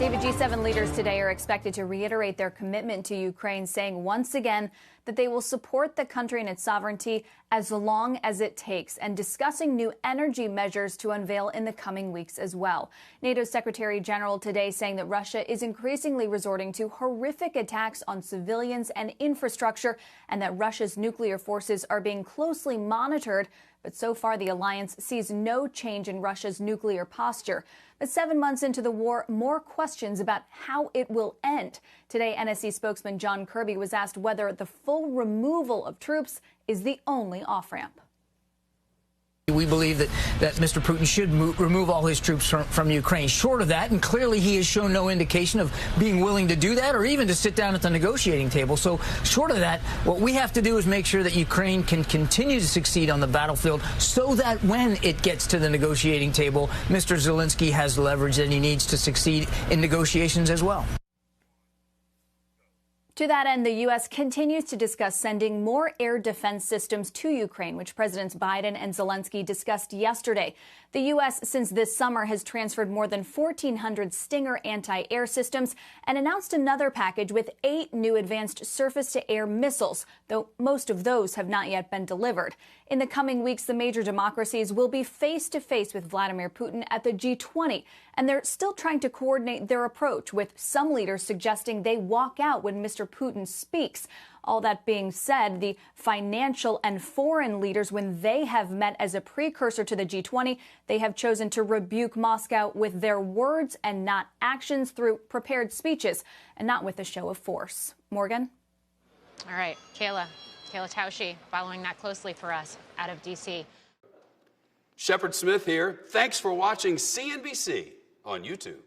David, G7 leaders today are expected to reiterate their commitment to Ukraine, saying once again that they will support the country and its sovereignty as long as it takes, and discussing new energy measures to unveil in the coming weeks as well. NATO Secretary General today saying that Russia is increasingly resorting to horrific attacks on civilians and infrastructure, and that Russia's nuclear forces are being closely monitored. But so far, the alliance sees no change in Russia's nuclear posture. But 7 months into the war, more questions about how it will end. Today, NSC spokesman John Kirby was asked whether the full removal of troops is the only off-ramp. We believe that Mr. Putin should remove all his troops from Ukraine. Short of that, and clearly he has shown no indication of being willing to do that or even to sit down at the negotiating table. So short of that, what we have to do is make sure that Ukraine can continue to succeed on the battlefield so that when it gets to the negotiating table, Mr. Zelensky has the leverage that he needs to succeed in negotiations as well. To that end, the U.S. continues to discuss sending more air defense systems to Ukraine, which Presidents Biden and Zelensky discussed yesterday. The U.S. since this summer has transferred more than 1,400 Stinger anti-air systems and announced another package with 8 new advanced surface-to-air missiles, though most of those have not yet been delivered. In the coming weeks, the major democracies will be face-to-face with Vladimir Putin at the G20, and they're still trying to coordinate their approach, with some leaders suggesting they walk out when Mr. Putin speaks. All that being said, the financial and foreign leaders, when they have met as a precursor to the G20, they have chosen to rebuke Moscow with their words and not actions, through prepared speeches and not with a show of force. Morgan? All right, Kayla Tausche following that closely for us out of D.C. Shepard Smith here. Thanks for watching CNBC on YouTube.